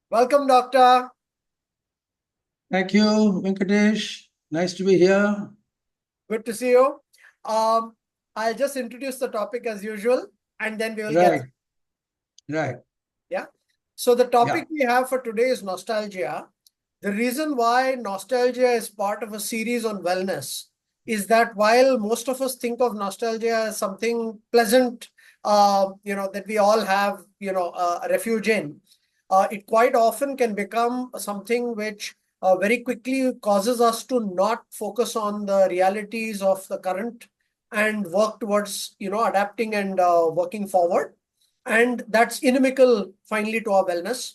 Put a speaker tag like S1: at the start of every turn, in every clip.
S1: Welcome, Doctor.
S2: Thank you, Venkatesh. Nice to be here.
S1: Good to see you. Um, I'll just introduce the topic as usual, and then we will get.
S2: Right, right.
S1: Yeah. So the
S2: Yeah,
S1: topic we have for today is nostalgia. The reason why nostalgia is part of a series on wellness is that while most of us think of nostalgia as something pleasant, that we all have, a refuge in, it quite often can become something which very quickly causes us to not focus on the realities of the current and work towards, adapting and working forward. And that's inimical finally to our wellness.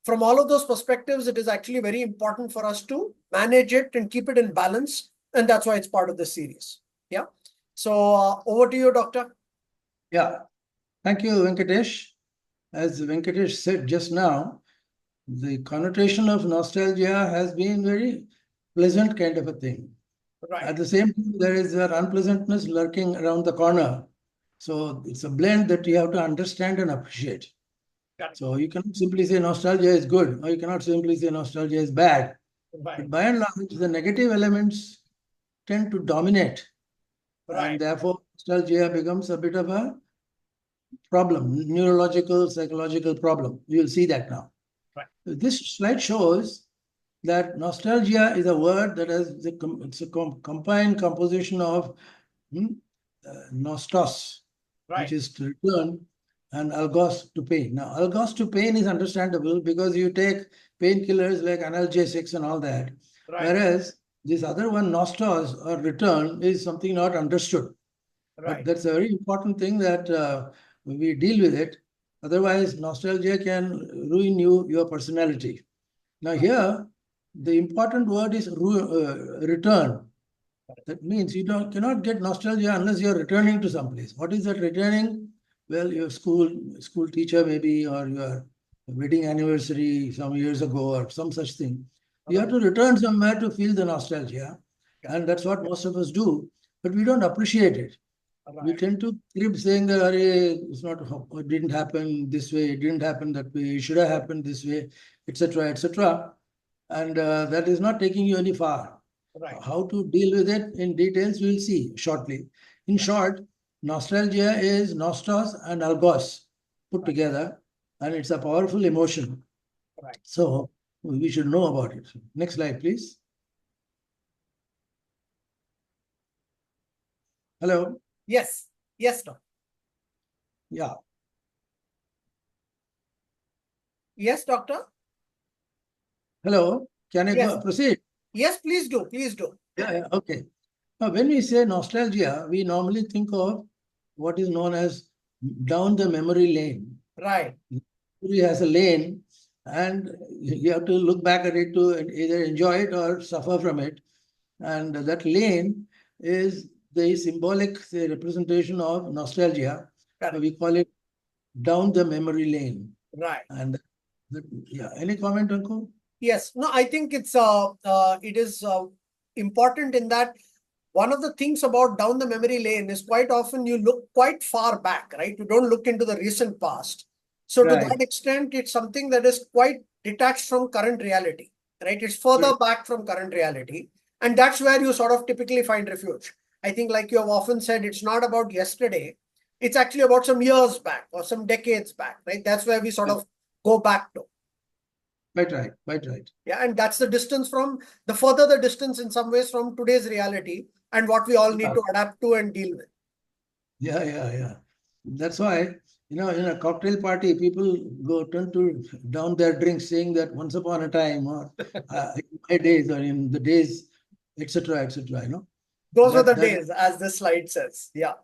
S1: From all of those perspectives, it is actually very important for us to manage it and keep it in balance. And that's why it's part of this series. Yeah. So over to you, Doctor.
S2: yeah. Thank you, Venkatesh. As Venkatesh said just now, the connotation of nostalgia has been very pleasant kind of a thing.
S1: Right.
S2: At the same time, there is an unpleasantness lurking around the corner. So it's a blend that you have to understand and appreciate.
S1: Got
S2: So you cannot simply say nostalgia is good, or you cannot simply say nostalgia is bad.
S1: it.
S2: But
S1: Right.
S2: by and large, the negative elements tend to dominate, and
S1: Right.
S2: therefore nostalgia becomes a bit of a problem, neurological, psychological problem. You will see that now.
S1: Right.
S2: This slide shows that nostalgia is a word that has it's a combined composition of nostos, which
S1: Right.
S2: is to return, and algos to pain. Now, algos to pain is understandable because you take painkillers like analgesics and all that,
S1: Right.
S2: whereas this other one, nostos or return, is something not understood. But
S1: Right.
S2: that's a very important thing that we deal with it. Otherwise, nostalgia can ruin your personality. Now,
S1: Right.
S2: here, the important word is return. That means you cannot get nostalgia unless you're returning to someplace. What is that returning? Well, your school teacher maybe, or your wedding anniversary some years ago, or some such thing. You have
S1: Right.
S2: to return somewhere to feel the nostalgia,
S1: Got
S2: and that's what most of us do. But we don't appreciate it.
S1: it.
S2: We
S1: Right.
S2: tend to keep saying that it's not, it didn't happen this way, it didn't happen that way, it should have happened this way, etc., etc. And that is not taking you any far.
S1: Right.
S2: How to deal with it in details, we'll see shortly. In
S1: Right.
S2: short, nostalgia is nostos and algos put
S1: Right.
S2: together, and it's a powerful emotion.
S1: Right.
S2: So we should know about it. Next slide, please. Hello.
S1: Yes. Yes, Doctor.
S2: Yeah.
S1: Yes, Doctor.
S2: Hello. Can I
S1: Yes.
S2: go proceed?
S1: Yes, please do. Please do.
S2: Yeah, yeah. Okay. Now, when we say nostalgia, we normally think of what is known as down the memory lane.
S1: Right.
S2: Memory has a lane, and you have to look back at it to either enjoy it or suffer from it. And that lane is the symbolic, say, representation of nostalgia. So
S1: Correct.
S2: we call it down the memory lane.
S1: Right.
S2: And yeah, any comment, Anku?
S1: Yes. No, I think it is important in that one of the things about down the memory lane is quite often you look quite far back, right? You don't look into the recent past. So to
S2: Right.
S1: that extent, it's something that is quite detached from current reality, right? It's further
S2: Good.
S1: back from current reality. And that's where you sort of typically find refuge. I think, like you have often said, it's not about yesterday. It's actually about some years back or some decades back, right? That's where we sort
S2: Yeah,
S1: of go back to.
S2: quite right. Quite right.
S1: Yeah, and that's the distance from the further the distance in some ways from today's reality and what we all need
S2: Yeah.
S1: to adapt to and deal with.
S2: Yeah, yeah, yeah. That's why, in a cocktail party, people go turn to down their drinks saying that once upon a time, or in my days, or in the days, etc., etc.,
S1: Those were the
S2: that
S1: days, as this slide says. Yeah.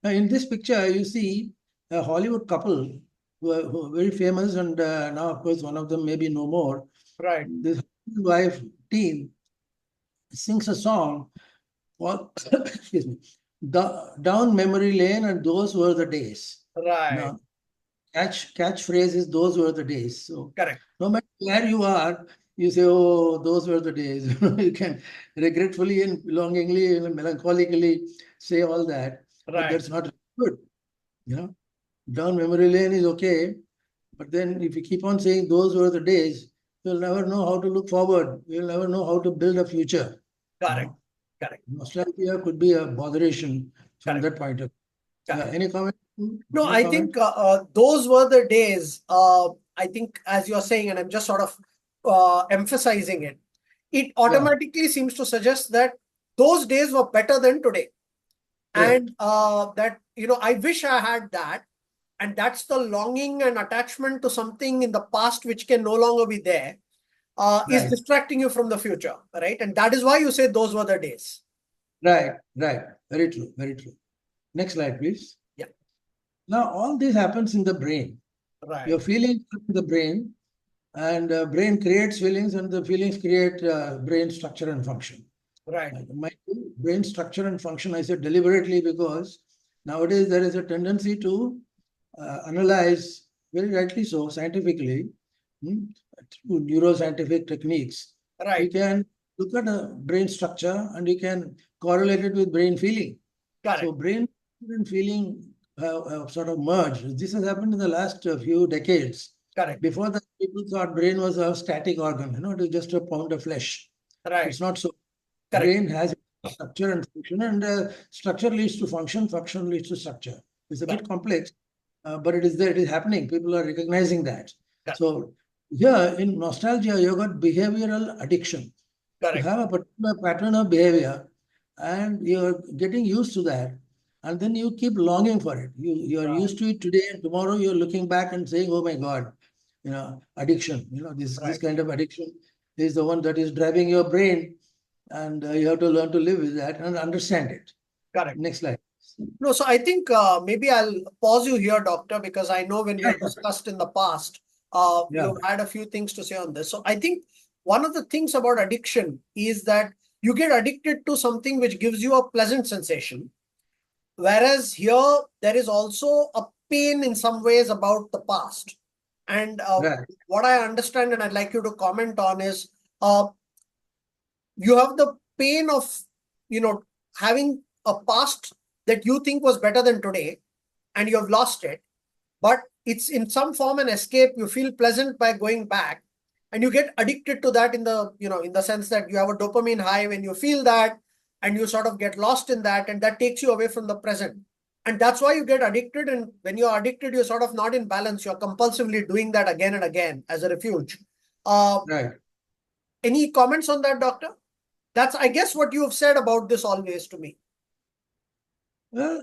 S2: now in this picture, you see a Hollywood couple who are very famous, and now, of course, one of them maybe no more.
S1: Right.
S2: This wife team sings a song called, excuse me, Down Memory Lane, and those were the days.
S1: Right.
S2: Now, catchphrase is those were the days. So
S1: Correct.
S2: no matter where you are, you say, oh, those were the days. You can regretfully and longingly and melancholically say all that, but
S1: Right.
S2: that's not good. You know, down memory lane is okay, But then if you keep on saying those were the days, you'll never know how to look forward. You'll never know how to build a future.
S1: Correct. Correct.
S2: Nostalgia could be a botheration from
S1: Correct.
S2: that point of view. Yeah,
S1: Correct.
S2: any comment?
S1: No,
S2: More
S1: I
S2: comment?
S1: think those were the days. I think, as you're saying, and I'm just sort of emphasizing it, it
S2: Yeah,
S1: automatically seems to suggest that those days were better than today.
S2: correct.
S1: And that, I wish I had that. And that's the longing and attachment to something in the past which can no longer be there, is
S2: Right,
S1: distracting you from the future, right? And that is why you say those were the days.
S2: right, right. Very true, very true. Next slide, please.
S1: Yeah,
S2: Now, all this happens in the brain.
S1: right,
S2: Your feelings are in the brain, and brain creates feelings, and the feelings create brain structure and function.
S1: right,
S2: My brain structure and function, I said deliberately because nowadays there is a tendency to analyze, very rightly so, scientifically, through neuroscientific techniques. We
S1: right,
S2: can look at a brain structure and we can correlate it with brain feeling. So
S1: correct,
S2: brain and feeling have sort of merged. This has happened in the last few decades.
S1: correct,
S2: Before that, people thought brain was a static organ, it was just a pound of flesh.
S1: right,
S2: It's not so.
S1: correct,
S2: Brain has structure and function, and structure leads to function, function leads to structure. It's a bit
S1: correct,
S2: complex, but it is there, it is happening. People are recognizing that.
S1: correct,
S2: So here in nostalgia, you got behavioral addiction. You
S1: correct,
S2: have a particular pattern of behavior and you're getting used to that. And then you keep longing for it. You're
S1: right,
S2: used to it today, and tomorrow you're looking back and saying, oh my God, addiction, this
S1: right,
S2: kind of addiction is the one that is driving your brain, and you have to learn to live with that and understand it.
S1: correct.
S2: Next slide.
S1: No, so I think maybe I'll pause you here, doctor, because I know when we
S2: Yeah,
S1: have discussed in the past,
S2: yeah,
S1: you've had a few things to say on this. So I think one of the things about addiction is that you get addicted to something which gives you a pleasant sensation. Whereas here, there is also a pain in some ways about the past. And
S2: right,
S1: what I understand, and I'd like you to comment on, is uh, you have the pain of, having a past that you think was better than today, and you have lost it. But it's in some form an escape. You feel pleasant by going back, and you get addicted to that in the sense that you have a dopamine high when you feel that, and you sort of get lost in that, and that takes you away from the present. And that's why you get addicted. And when you're addicted, you're sort of not in balance. You're compulsively doing that again and again as a refuge. Uh,
S2: right.
S1: any comments on that, doctor? That's, I guess, what you have said about this always to me.
S2: Well,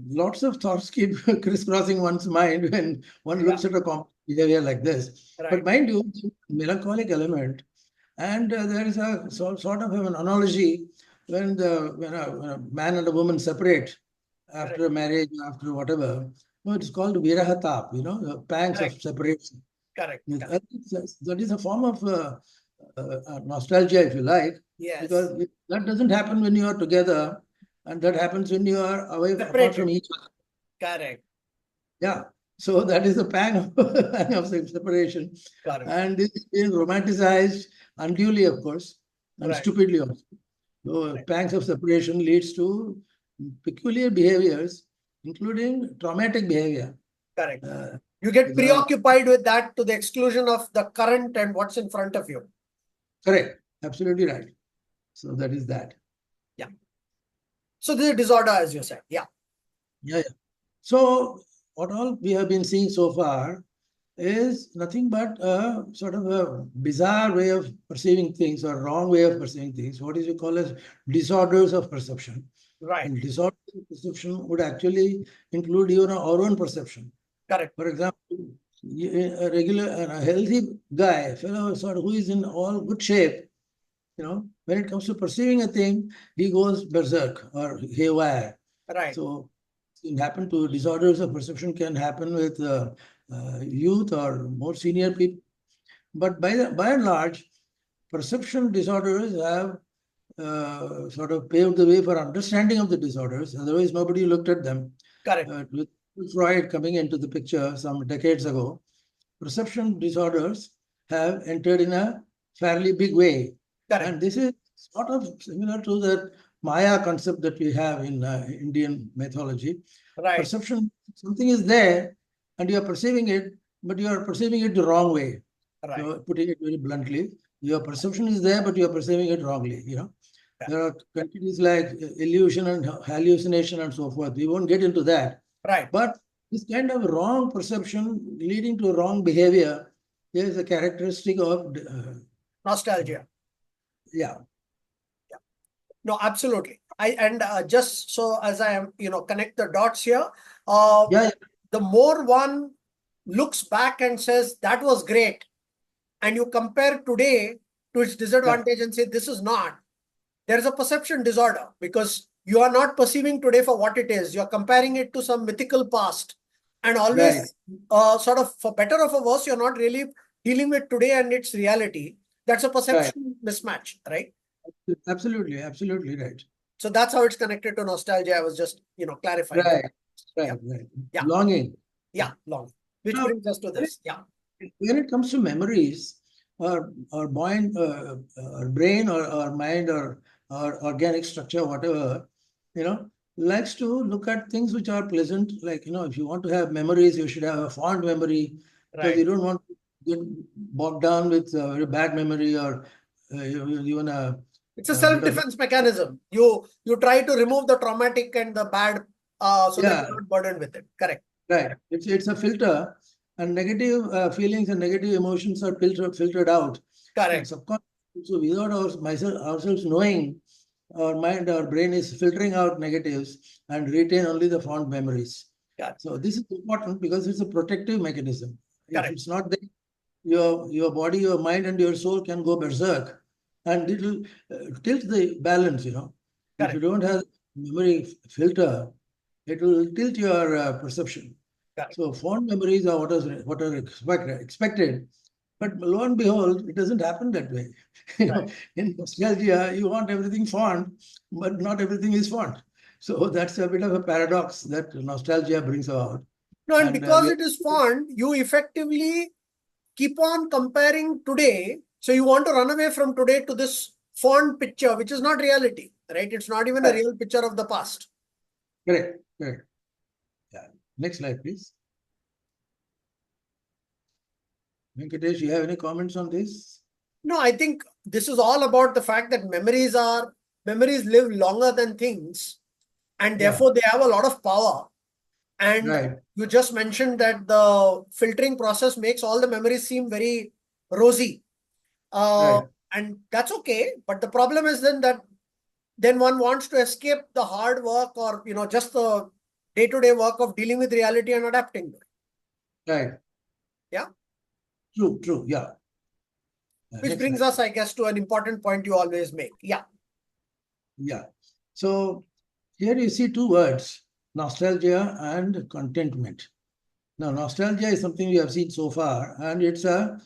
S2: lots of thoughts keep crisscrossing one's mind when one
S1: Yeah,
S2: looks at a complex behavior like this. But
S1: right,
S2: mind you, the melancholic element, and there is a sort of an analogy when a man and a woman separate
S1: correct,
S2: after marriage, after whatever. No, it's called virahatap, the pangs of
S1: correct,
S2: separation.
S1: correct, correct.
S2: That is a form of nostalgia, if you like,
S1: Yes,
S2: because that doesn't happen when you are together, and that happens when you are away, apart from
S1: separated,
S2: each other.
S1: correct,
S2: Yeah. So that is a pang of, pang of separation.
S1: correct,
S2: And this is being romanticized unduly, of course, and
S1: right,
S2: stupidly also. So
S1: right,
S2: pangs of separation leads to peculiar behaviors, including traumatic behavior.
S1: correct.
S2: Uh,
S1: You get
S2: the,
S1: preoccupied with that to the exclusion of the current and what's in front of you.
S2: correct, absolutely right. So that is that.
S1: Yeah. So this is a disorder, as you said. Yeah.
S2: Yeah, yeah. So what all we have been seeing so far is nothing but a sort of a bizarre way of perceiving things or wrong way of perceiving things. What is we call as disorders of perception.
S1: Right.
S2: And disorders of perception would actually include even our own perception.
S1: Correct.
S2: For example, a healthy guy, a fellow sort of who is in all good shape, when it comes to perceiving a thing, he goes berserk or haywire.
S1: Right.
S2: So it can happen to disorders of perception can happen with youth or more senior people. But by and large, perception disorders have sort of paved the way for understanding of the disorders. Otherwise, nobody looked at them.
S1: Correct.
S2: With Freud coming into the picture some decades ago, perception disorders have entered in a fairly big way.
S1: Correct.
S2: And this is sort of similar to the Maya concept that we have in Indian mythology.
S1: Right.
S2: Perception, something is there and you are perceiving it, but you are perceiving it the wrong way.
S1: Right.
S2: Putting it very bluntly, your perception is there, but you are perceiving it wrongly.
S1: Yeah.
S2: There are quantities like illusion and hallucination and so forth. We won't get into that.
S1: Right.
S2: But this kind of wrong perception leading to wrong behavior is a characteristic of
S1: Nostalgia.
S2: yeah.
S1: No, absolutely. And just so as I am, connect the dots here,
S2: Yeah,
S1: the more one looks back and says that was great, and you compare today to its disadvantage and say this is not, there is a perception disorder because you are not perceiving today for what it is. You're comparing it to some mythical past, and always sort of, for better or for worse, you're not really dealing with today and its reality. That's a perception mismatch, right?
S2: Absolutely, absolutely right.
S1: So that's how it's connected to nostalgia. I was just, clarifying.
S2: Right,
S1: Yeah.
S2: right.
S1: Yeah.
S2: Longing.
S1: Yeah, long. Which
S2: Now,
S1: brings us to this. Yeah.
S2: when it comes to memories, or mind, or brain, or mind, or organic structure, whatever, likes to look at things which are pleasant. Like, if you want to have memories, you should have a fond memory, because
S1: Right.
S2: you don't want to get bogged down with a bad memory, or even a
S1: It's a
S2: bit of
S1: self-defense mechanism. You try to remove the traumatic and the bad so that
S2: yeah,
S1: you're not burdened with it. Correct.
S2: right. It's a filter, and negative feelings and negative emotions are filtered out. And
S1: Correct.
S2: subconsciously, so without ourselves knowing, our mind, our brain is filtering out negatives and retain only the fond memories.
S1: Correct.
S2: So this is important because it's a protective mechanism. If
S1: Correct.
S2: it's not there, your body, your mind, and your soul can go berserk, and it will tilt the balance. If
S1: Correct.
S2: you don't have memory filter, it will tilt your perception.
S1: Correct.
S2: So fond memories are what are expected, but lo and behold, it doesn't happen that way.
S1: Right.
S2: In nostalgia, you want everything fond, but not everything is fond. So that's a bit of a paradox that nostalgia brings about.
S1: No, and
S2: And
S1: because it is fond, you effectively keep on comparing today. So you want to run away from today to this fond picture, which is not reality, right? It's not even a real picture of the past.
S2: correct. Yeah. Next slide, please. Venkatesh, you have any comments on this?
S1: No, I think this is all about the fact that memories live longer than things, and therefore they have a lot of power. And
S2: Right.
S1: you just mentioned that the filtering process makes all the memories seem very rosy.
S2: Right.
S1: And that's okay. But the problem is then one wants to escape the hard work or just the day-to-day work of dealing with reality and adapting to it.
S2: Right.
S1: Yeah.
S2: True. Yeah.
S1: Which
S2: Next
S1: brings
S2: slide.
S1: us, I guess, to an important point you always make. Yeah.
S2: Yeah. So here you see two words, nostalgia and contentment. Now, nostalgia is something we have seen so far, and it's a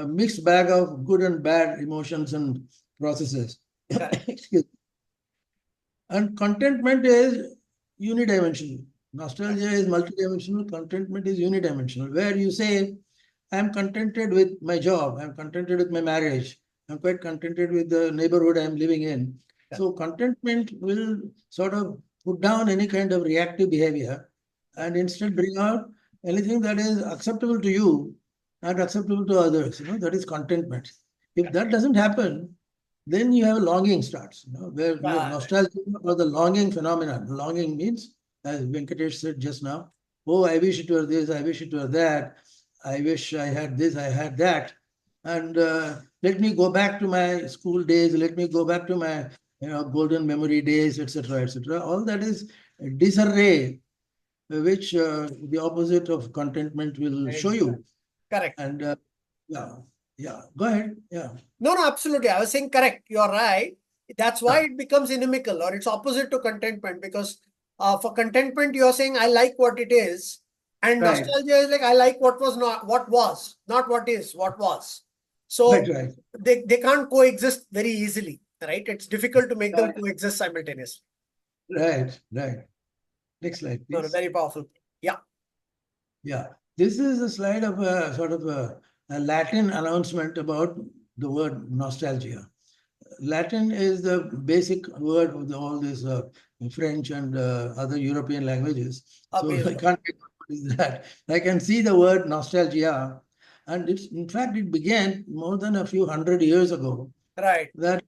S2: mixed bag of good and bad emotions and processes.
S1: Correct.
S2: Excuse me. And contentment is unidimensional. Nostalgia is multidimensional, contentment is unidimensional, where you say, I'm contented with my job, I'm contented with my marriage, I'm quite contented with the neighborhood I'm living in. So contentment will sort of put down any kind of reactive behavior and instead bring out anything that is acceptable to you and acceptable to others. That is contentment. If that doesn't happen, then you have a longing starts, where you have nostalgia or the longing phenomenon. Longing means, as Venkatesh said just now, oh, I wish it were this, I wish it were that, I wish I had this, I had that. And let me go back to my school days, let me go back to my golden memory days, etc., etc. All that is disarray, which the opposite of contentment will show you.
S1: Correct.
S2: And go ahead. Yeah.
S1: No, absolutely. I was saying correct. You're right. That's why it becomes inimical or it's opposite to contentment because for contentment, you're saying, I like what it is. And
S2: Right.
S1: nostalgia is like, I like what was, not what is, what was. So
S2: Right.
S1: they can't coexist very easily, right? It's difficult to make them coexist simultaneously.
S2: Right. Next slide,
S1: No,
S2: please.
S1: very powerful. Yeah.
S2: Yeah. This is a slide of a sort of a Latin announcement about the word nostalgia. Latin is the basic word of all these French and other European languages. So I can't get what is that? I can see the word nostalgia, and it's in fact it began more than a few hundred years ago.
S1: Right.
S2: That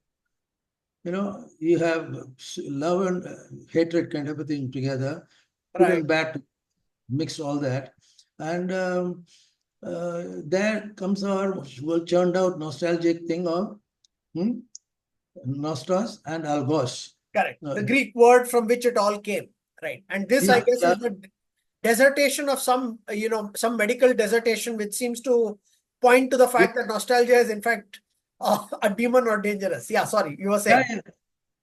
S2: you have love and hatred kind of a thing together, good
S1: Right.
S2: and bad, mix all that, and there comes our well churned out nostalgic thing of nostos and algos.
S1: Correct.
S2: Uh,
S1: The Greek word from which it all came. Right. And this, I
S2: yeah,
S1: guess,
S2: yeah,
S1: is the dissertation of some, some medical dissertation, which seems to point to the
S2: yeah,
S1: fact that nostalgia is, in fact, a demon or dangerous. Yeah, sorry, you were
S2: yeah,
S1: saying.
S2: yeah.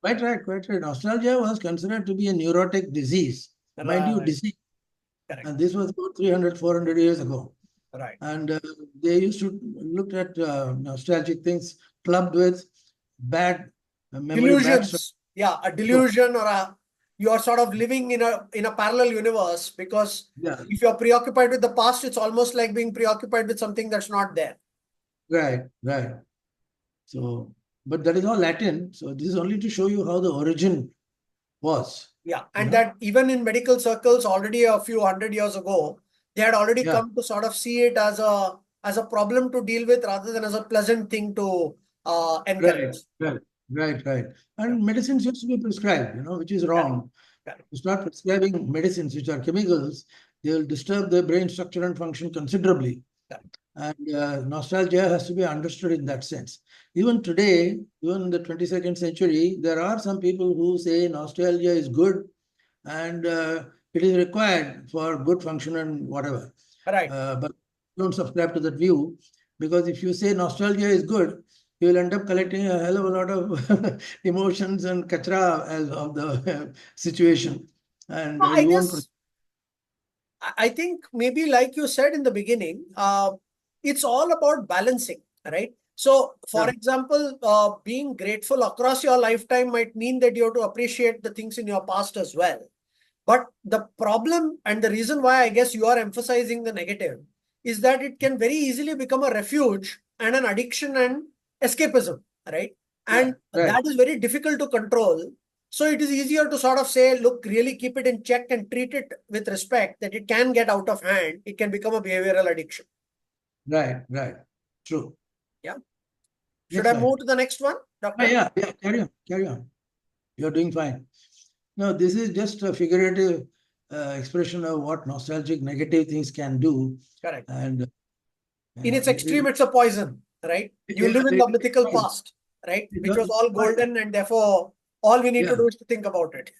S2: Quite right, quite right. Nostalgia was considered to be a neurotic disease, mind you,
S1: Right.
S2: disease.
S1: Correct.
S2: And this was about 300, 400 years ago.
S1: Right.
S2: And they used to look at nostalgic things clubbed with bad memory, bad stuff.
S1: Delusions. Yeah, a delusion, or you are sort of living in a parallel universe, because
S2: Yeah,
S1: if you're preoccupied with the past, it's almost like being preoccupied with something that's not there.
S2: right, right. So, but that is all Latin. So this is only to show you how the origin was.
S1: Yeah,
S2: You
S1: and
S2: know?
S1: that even in medical circles already a few hundred years ago, they had already
S2: Yeah,
S1: come to sort of see it as a problem to deal with rather than as a pleasant thing to
S2: right,
S1: encourage.
S2: right, right, right.
S1: Yeah,
S2: And medicines used to be prescribed, which is
S1: correct,
S2: wrong.
S1: correct,
S2: You start prescribing medicines which are chemicals, they will disturb the brain structure and function considerably.
S1: correct.
S2: And nostalgia has to be understood in that sense. Even today, even in the 22nd century, there are some people who say nostalgia is good and it is required for good function and whatever.
S1: Right.
S2: But don't subscribe to that view, because if you say nostalgia is good, you will end up collecting a hell of a lot of emotions and kachra as of the situation, and
S1: I
S2: you won't.
S1: guess I think maybe like you said in the beginning, it's all about balancing, right? So, for
S2: Yeah,
S1: example, being grateful across your lifetime might mean that you have to appreciate the things in your past as well. But the problem and the reason why I guess you are emphasizing the negative is that it can very easily become a refuge and an addiction and escapism, right?
S2: yeah,
S1: And
S2: right,
S1: that is very difficult to control. So it is easier to sort of say, look, really keep it in check and treat it with respect, that it can get out of hand. It can become a behavioral addiction.
S2: right, right. True.
S1: Yeah. Should
S2: Next
S1: I
S2: slide.
S1: move to the next one,
S2: Ah,
S1: Doctor?
S2: yeah, yeah, carry on, carry on. You're doing fine. No, this is just a figurative expression of what nostalgic negative things can do.
S1: Correct.
S2: And
S1: In its
S2: it,
S1: extreme, it's a poison, right? You
S2: yeah,
S1: live in the mythical past, right?
S2: it
S1: Which was
S2: does.
S1: all golden, and therefore all we need to
S2: Yeah,
S1: do is to think about it.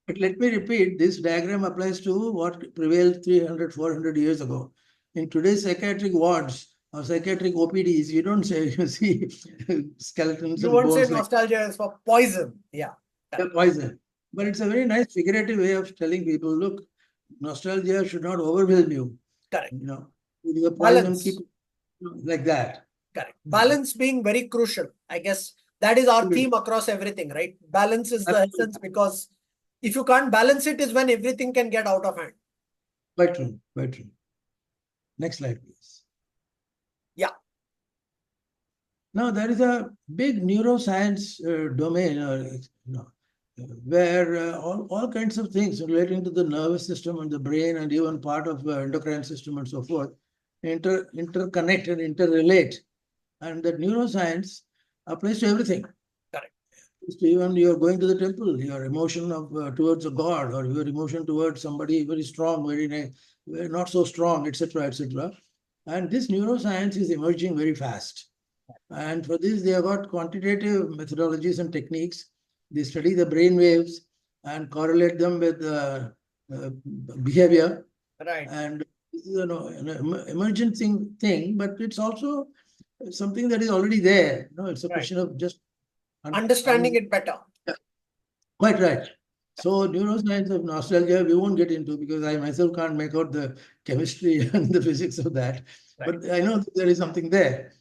S2: but let me repeat, this diagram applies to what prevailed 300, 400 years ago. In today's psychiatric wards or psychiatric OPDs, you don't say, you see skeletons
S1: You
S2: and
S1: won't say
S2: bones like
S1: nostalgia is for poison. Yeah,
S2: the
S1: correct.
S2: poison. But
S1: Yeah,
S2: it's a very nice figurative way of telling people, look, nostalgia should not overwhelm you.
S1: correct.
S2: You know, the poison, keep
S1: Balance,
S2: it like that.
S1: correct. Balance being very crucial. I guess that is our theme across everything, right? Balance is the
S2: Absolutely.
S1: essence, because if you can't balance it, is when everything can get out of hand.
S2: Quite true, quite true. Next slide, please.
S1: Yeah,
S2: Now, there is a big neuroscience domain, where all kinds of things relating to the nervous system and the brain and even part of the endocrine system and so forth interconnect and interrelate. And that neuroscience applies to everything.
S1: correct.
S2: Even you're going to the temple, your emotion of towards a god, or your emotion towards somebody very strong, very not so strong, etc., etc. And this neuroscience is emerging very fast. And for this, they have got quantitative methodologies and techniques. They study the brain waves and correlate them with uh, behavior.
S1: Right,
S2: And this is an emergent thing, but it's also something that is already there. It's a
S1: right.
S2: question of just
S1: Understanding it better.
S2: yeah, quite right. So neuroscience of nostalgia, we won't get into because I myself can't make out the chemistry and the physics of that.
S1: Right.
S2: But I know that there is something there.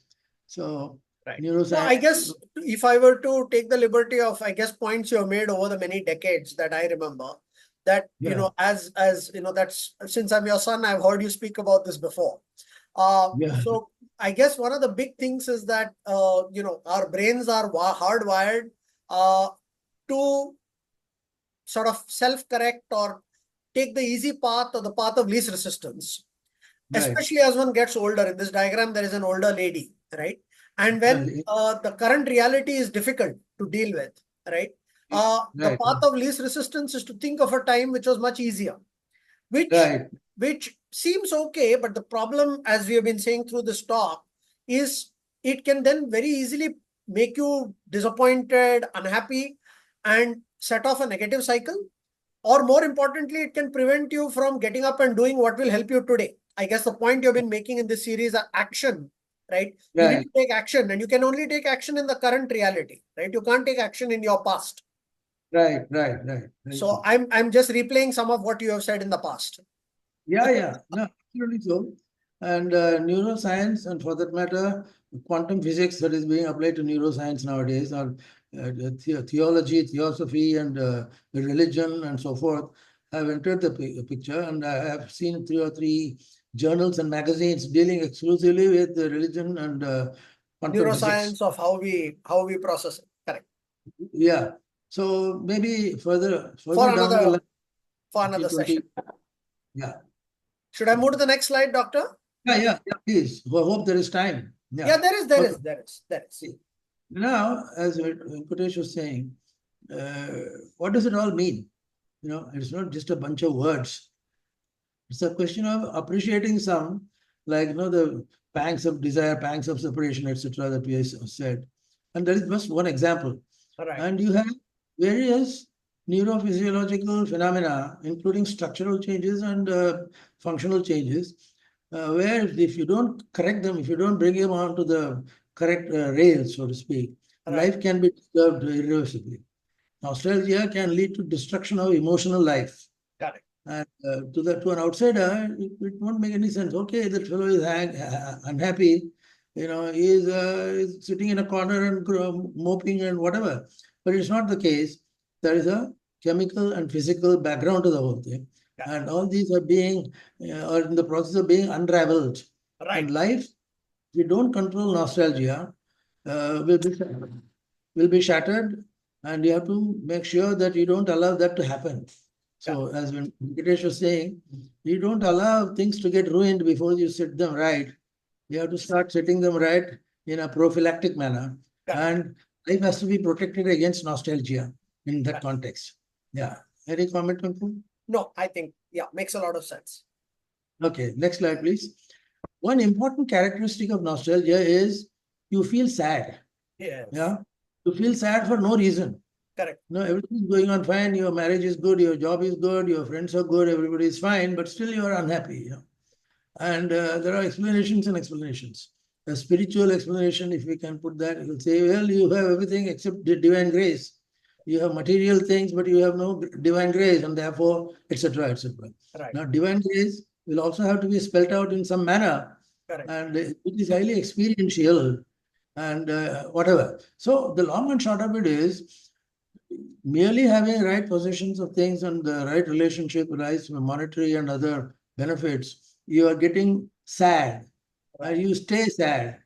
S2: So
S1: Right. No,
S2: neuroscience,
S1: I guess if I were to take the liberty of, I guess, points you have made over the many decades that I remember, that,
S2: yeah,
S1: as that's since I'm your son, I've heard you speak about this before.
S2: yeah,
S1: So I guess one of the big things is that, our brains are hardwired to sort of self-correct or take the easy path or the path of least resistance,
S2: Right.
S1: especially as one gets older. In this diagram, there is an older lady, right? And when the current reality is difficult to deal with, right? The
S2: Right.
S1: path of least resistance is to think of a time which was much easier, which
S2: Right.
S1: which seems okay, but the problem, as we have been saying through this talk, is it can then very easily make you disappointed, unhappy, and set off a negative cycle. Or more importantly, it can prevent you from getting up and doing what will help you today. I guess the point you've been making in this series are action, right? You need
S2: Right.
S1: to take action, and you can only take action in the current reality, right? You can't take action in your past.
S2: Right. Right. Right. Very
S1: So
S2: true.
S1: I'm just replaying some of what you have said in the past.
S2: Yeah, yeah, no, absolutely so. And neuroscience, and for that matter, quantum physics that is being applied to neuroscience nowadays, or theology, theosophy, and religion, and so forth, have entered the picture. And I have seen 3 or 3 journals and magazines dealing exclusively with the religion and quantum physics.
S1: Neuroscience of how we process it. Correct.
S2: Yeah. So maybe further
S1: For
S2: down the
S1: another
S2: line,
S1: for
S2: 20,
S1: another session.
S2: 20, yeah.
S1: Should I move to the next slide, Doctor?
S2: Yeah, yeah, yeah, please. I hope there is time.
S1: Yeah,
S2: Yeah.
S1: there is, there
S2: Okay.
S1: is, there is, there is.
S2: Now, as Venkatesh was saying, what does it all mean? It's not just a bunch of words. It's a question of appreciating some, like the pangs of desire, pangs of separation, etc., that we have said. And that is just one example.
S1: All right.
S2: And you have various neurophysiological phenomena, including structural changes and functional changes, where if you don't correct them, if you don't bring them onto the correct rails, so to speak,
S1: All right.
S2: life can be disturbed irreversibly. Nostalgia can lead to destruction of emotional life.
S1: Correct.
S2: And to an outsider, it won't make any sense. Okay, that fellow is unhappy. He is sitting in a corner and moping and whatever. But it's not the case. There is a chemical and physical background to the whole thing.
S1: Correct.
S2: And all these are are in the process of being unraveled.
S1: Right.
S2: And life, if you don't control nostalgia, will be shattered, and you have to make sure that you don't allow that to happen. So, as when Venkatesh was saying, you don't allow things to get ruined before you set them right. You have to start setting them right in a prophylactic manner.
S1: Correct.
S2: And life has to be protected against nostalgia in that
S1: Correct.
S2: context. Yeah. Any comment, Anku?
S1: No, I think, yeah, makes a lot of sense.
S2: Okay, next slide, please. One important characteristic of nostalgia is you feel sad.
S1: Yes.
S2: Yeah. You feel sad for no reason.
S1: Correct.
S2: No, everything's going on fine. Your marriage is good. Your job is good. Your friends are good. Everybody is fine, but still you are unhappy. And there are explanations and explanations. A spiritual explanation, if we can put that, you will say, well, you have everything except the divine grace. You have material things, but you have no divine grace, and therefore, etc., etc.
S1: Right.
S2: Now, divine grace will also have to be spelt out in some manner,
S1: Correct.
S2: and it is highly experiential and whatever. So, the long and short of it is, merely having right positions of things and the right relationship, right monetary and other benefits, you are getting sad, and you stay sad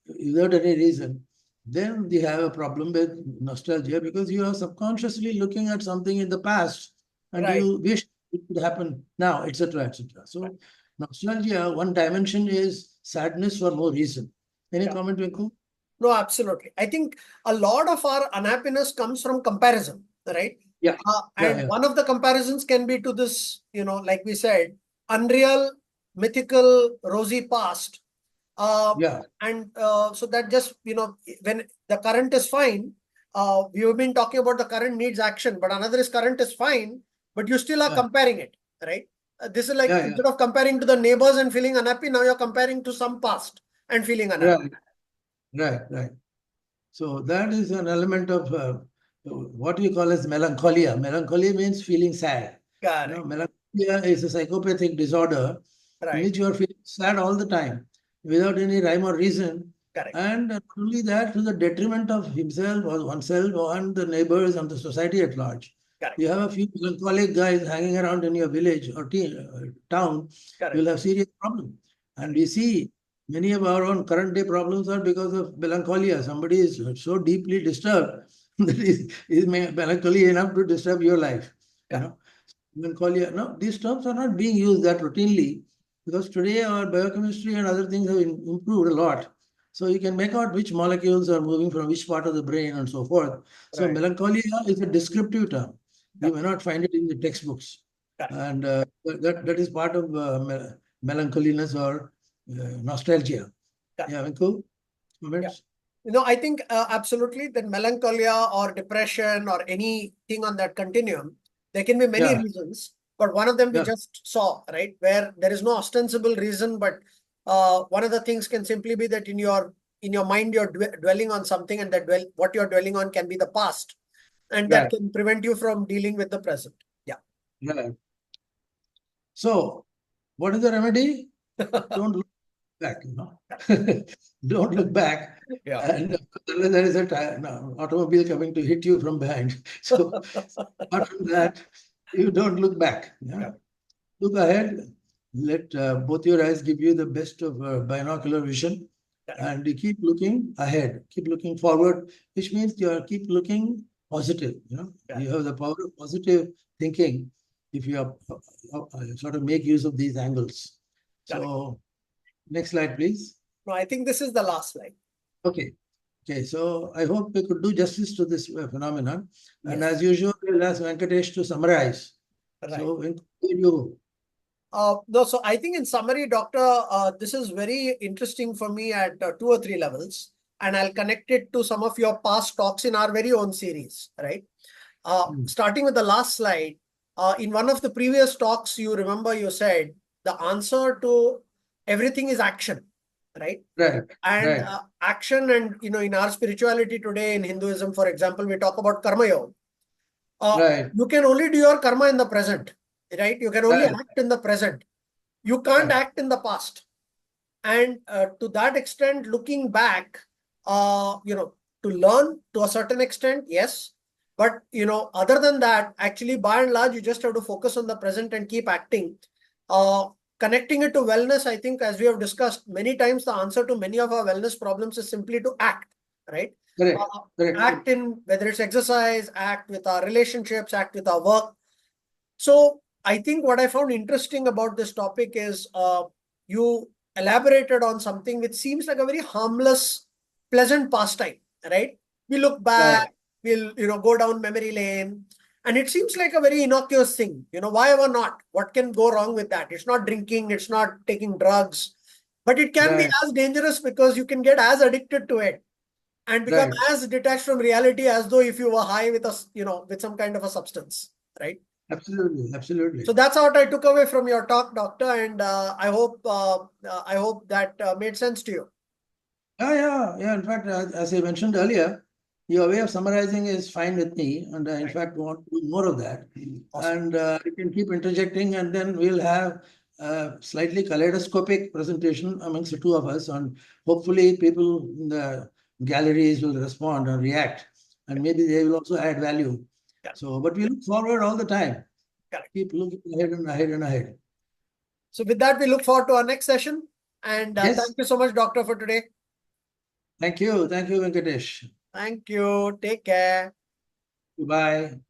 S2: without any reason. Then you have a problem with nostalgia, because you are subconsciously looking at something in the past and
S1: Right.
S2: you wish it could happen now, etc., etc. So nostalgia, one dimension is sadness for no reason. Any comment, Venku?
S1: No, absolutely. I think a lot of our unhappiness comes from comparison, right?
S2: Yeah.
S1: And one of the comparisons can be to this, like we said, unreal, mythical, rosy past.
S2: Yeah.
S1: And so that just, when the current is fine, we have been talking about the current needs action, but another is current is fine, but you still are comparing it, right? This is like, instead of comparing to the neighbors and feeling unhappy, now you're comparing to some past and feeling unhappy.
S2: Right. So that is an element of what we call as melancholia. Melancholia means feeling sad.
S1: Correct.
S2: Melancholia is a psychopathic disorder in which you are feeling sad all the time without any rhyme or reason.
S1: Correct.
S2: And not only that, to the detriment of himself or oneself and the neighbors and the society at large.
S1: Correct.
S2: You have a few melancholic guys hanging around in your village or town, you'll have serious problem. And we see many of our own current day problems are because of melancholia. Somebody is so deeply disturbed that is melancholy enough to disturb your life. melancholia. No, these terms are not being used that routinely because today our biochemistry and other things have improved a lot. So you can make out which molecules are moving from which part of the brain and so forth. So
S1: Right.
S2: melancholia is a descriptive term. You
S1: Yeah.
S2: may not find it in the textbooks.
S1: Correct.
S2: And that is part of melancholiness or nostalgia.
S1: Correct.
S2: Yeah, cool.
S1: Yeah.
S2: Comments?
S1: I think absolutely that melancholia or depression or anything on that continuum, there can be many
S2: Yeah,
S1: reasons, but one of them we
S2: yeah,
S1: just saw, right, where there is no ostensible reason, but one of the things can simply be that in your mind you're dwelling on something, and that what you're dwelling on can be the past, and that
S2: right,
S1: can prevent you from dealing with the present. Yeah.
S2: right. So, what is the remedy? Don't look back, you know. Don't look back.
S1: Yeah.
S2: And unless there is a no, automobile coming to hit you from behind. So, apart from that, you don't look back. Yeah?
S1: Yeah.
S2: Look ahead. Let both your eyes give you the best of binocular vision.
S1: Correct.
S2: And you keep looking ahead, keep looking forward, which means keep looking positive. You know,
S1: Correct.
S2: you have the power of positive thinking if you sort of make use of these angles.
S1: Correct.
S2: So, next slide, please.
S1: No, I think this is the last slide.
S2: Okay. Okay, so I hope we could do justice to this phenomenon. And
S1: Yes.
S2: as usual, we'll ask Venkatesh to summarize.
S1: Right.
S2: So, Venkatesh, you.
S1: No, so I think in summary, Doctor, this is very interesting for me at 2 or 3 levels, and I'll connect it to some of your past talks in our very own series, right? Starting with the last slide, in one of the previous talks, you remember you said the answer to everything is action, right?
S2: Right,
S1: And
S2: right,
S1: action, and in our spirituality today, in Hinduism, for example, we talk about karma yoga.
S2: right,
S1: You can only do your karma in the present, right? You can only
S2: right,
S1: act in the present. You can't
S2: right,
S1: act in the past. And to that extent, looking back, to learn to a certain extent, yes. But, other than that, actually, by and large, you just have to focus on the present and keep acting. Connecting it to wellness, I think, as we have discussed many times, the answer to many of our wellness problems is simply to act, right?
S2: correct,
S1: Uh,
S2: correct.
S1: Act in whether it's exercise, act with our relationships, act with our work. So I think what I found interesting about this topic is you elaborated on something which seems like a very harmless, pleasant pastime, right? We look back,
S2: Right,
S1: we'll go down memory lane, and it seems like a very innocuous thing. Why ever not? What can go wrong with that? It's not drinking, it's not taking drugs, but it can be
S2: right,
S1: as dangerous because you can get as addicted to it and become
S2: right.
S1: as detached from reality as though if you were high with with some kind of a substance, right?
S2: Absolutely,
S1: So
S2: absolutely.
S1: that's what I took away from your talk, doctor, and I hope that made sense to you.
S2: Yeah. In fact, as I mentioned earlier, your way of summarizing is fine with me, and I, in
S1: Right.
S2: fact, want to do more of that.
S1: Awesome.
S2: And you can keep interjecting, and then we'll have a slightly kaleidoscopic presentation amongst the two of us, and hopefully, people in the galleries will respond and react, and maybe they will also add value.
S1: Yeah.
S2: So, but we look forward all the time.
S1: Correct.
S2: Keep looking ahead and ahead and ahead.
S1: So with that, we look forward to our next session. And
S2: Yes.
S1: thank you so much, doctor, for today.
S2: Thank you. Thank you, Venkatesh.
S1: Thank you. Take care.
S2: Goodbye.